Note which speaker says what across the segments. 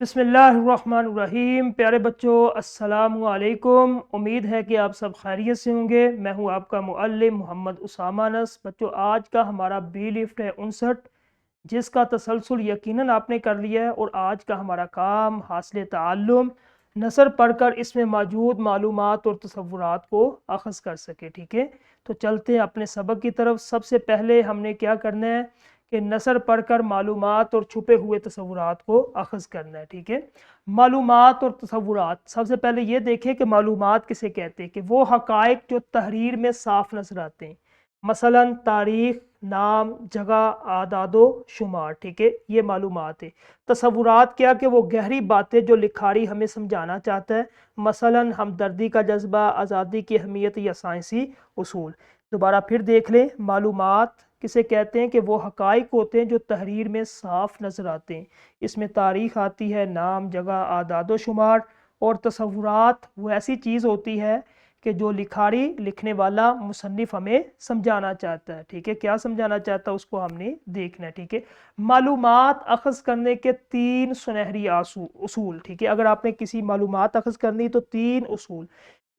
Speaker 1: बिस्मिल्लाहिर्रहमानिर्रहीम। प्यारे बच्चों, अस्सलामु अलैकुम। उम्मीद है कि आप सब खैरियत से होंगे। मैं हूं आपका मुअल्लिम मोहम्मद उसामा अनस। बच्चों, आज का हमारा बी लिफ्ट है 59, जिसका तसलसल यकीनन आपने कर लिया है। और आज का हमारा काम हासिल ताल्लुम नसर पढ़कर इसमें मौजूद मालूमात और तसव्वुरात को अख़ज़ कर सके। ठीक है, तो चलते हैं अपने सबक की तरफ। सबसे पहले हमने क्या करना है कि नसर पढ़कर मालूमात और छुपे हुए तसव्वुरात को अख़ज़ करना है। ठीक है, मालूमात और तसव्वुरात, सबसे पहले ये देखें कि मालूमात किसे कहते हैं कि वो हक़ाइक़ जो तहरीर में साफ नज़र आते हैं, मसलन तारीख़, नाम, जगह, आदादो शुमार। ठीक है, ये मालूमात है। तसव्वुरात क्या कि वो गहरी बातें जो लिखारी हमें समझाना चाहता है, मसलन हमदर्दी का जज्बा, आज़ादी की अहमियत या साइंसी उसूल। दोबारा फिर देख लें, मालूमात किसे कहते हैं कि वो हक़ाइक़ होते हैं जो तहरीर में साफ नज़र आते हैं। इसमें तारीख़ आती है, नाम, जगह, आदादो शुमार। और तसव्वुरात वो ऐसी चीज़ होती है कि जो लिखारी, लिखने वाला, मुसन्निफ़ हमें समझाना चाहता है। ठीक है, क्या समझाना चाहता है उसको हमने देखना है। ठीक है, मालूमात अख़ज़ करने के 3 सुनहरी उसूल। ठीक है, अगर आपने किसी मालूमात अख़ज़ करनी तो 3 उसूल।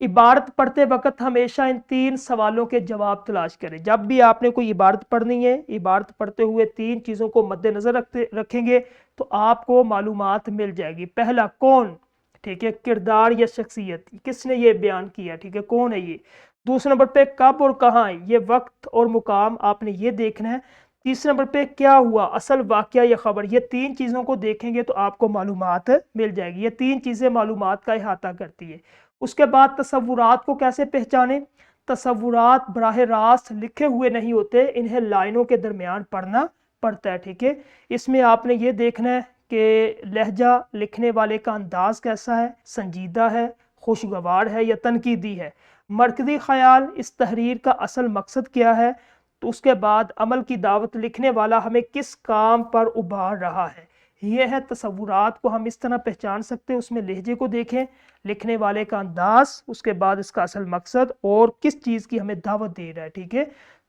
Speaker 1: इबारत पढ़ते वक्त हमेशा इन 3 सवालों के जवाब तलाश करें। जब भी आपने कोई इबारत पढ़नी है, इबारत पढ़ते हुए 3 चीज़ों को मद्देनज़र रखेंगे तो आपको मालूमात मिल जाएगी। पहला, कौन? ठीक है, किरदार या शख्सियत, किसने ये बयान किया? ठीक है, कौन है ये? दूसरे नंबर पे कब और कहाँ है, ये वक्त और मुकाम आपने ये देखना है। तीसरे नंबर पे क्या हुआ, असल वाक़या या ख़बर। ये 3 चीज़ों को देखेंगे तो आपको मालूमात मिल जाएगी। ये 3 चीज़ें मालूमात का अहाता करती है। उसके बाद तसव्वुरात को कैसे पहचानें? तसव्वुरात बराह रास्त लिखे हुए नहीं होते, इन्हें लाइनों के दरमियान पढ़ना पड़ता है। ठीक है, इसमें आपने ये देखना है कि लहजा, लिखने वाले का अंदाज़ कैसा है, संजीदा है, खुशगवार है या तनकीदी है। मरकज़ी ख़याल, इस तहरीर का असल मकसद क्या है। तो उसके बाद अमल की दावत, लिखने वाला हमें किस काम पर उभार रहा है। ये है तसव्वुरात को हम इस तरह पहचान सकते हैं। उसमें लहजे को देखें, लिखने वाले का अंदाज, उसके बाद इसका असल मकसद और किस चीज़ की हमें दावत दे रहा है। ठीक है,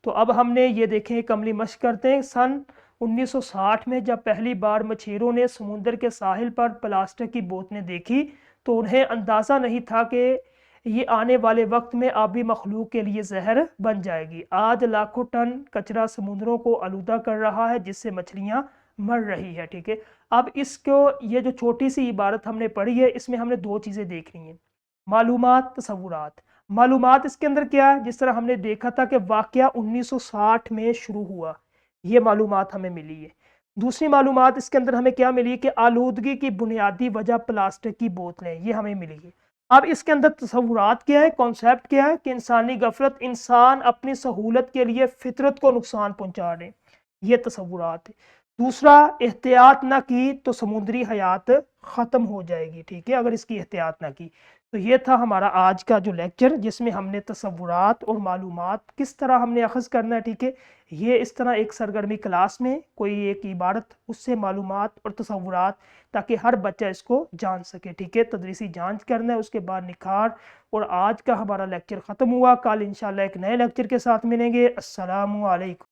Speaker 1: तो अब हमने ये देखें, एक अमली मशक करते हैं। सन 1960 में जब पहली बार मछेरों ने समुंदर के साहिल पर प्लास्टिक की बोतलें देखी तो उन्हें अंदाज़ा नहीं था कि ये आने वाले वक्त में आबी मखलूक के लिए जहर बन जाएगी। आज लाखों टन कचरा समुद्रों को आलूदा कर रहा है, जिससे मछलियाँ मर रही है। ठीक है, अब इसको, ये जो छोटी सी इबारत हमने पढ़ी है, इसमें हमने 2 चीज़ें देखनी है, मालूमात, तसव्वुरात। मालूमात इसके अंदर क्या है, जिस तरह हमने देखा था कि वाक़या 1960 में शुरू हुआ, ये मालूमात हमें मिली है। दूसरी मालूमात इसके अंदर हमें क्या मिली कि आलूदगी की बुनियादी वजह प्लास्टिक की बोतलें, ये हमें मिली है। अब इसके अंदर तसव्वुरात क्या है, कॉन्सेप्ट क्या है कि इंसानी गफलत, इंसान अपनी सहूलत के लिए फितरत को नुकसान पहुंचा रहे, ये तसव्वुरात है। दूसरा, एहतियात ना की तो समुद्री हयात ख़त्म हो जाएगी। ठीक है, अगर इसकी एहतियात ना की। तो ये था हमारा आज का जो लेक्चर, जिसमें हमने तसव्वुरात और मालूमात किस तरह हमने अख़ज़ करना है। ठीक है, ये इस तरह एक सरगर्मी क्लास में कोई एक इबारत, उससे मालूमात और तसव्वुरात, ताकि हर बच्चा इसको जान सके। ठीक है, तदरीसी जांच करना है, उसके बाद निखार। और आज का हमारा लेक्चर ख़त्म हुआ। कल इंशाल्लाह एक नए लेक्चर के साथ मिलेंगे। अस्सलामु अलैकुम।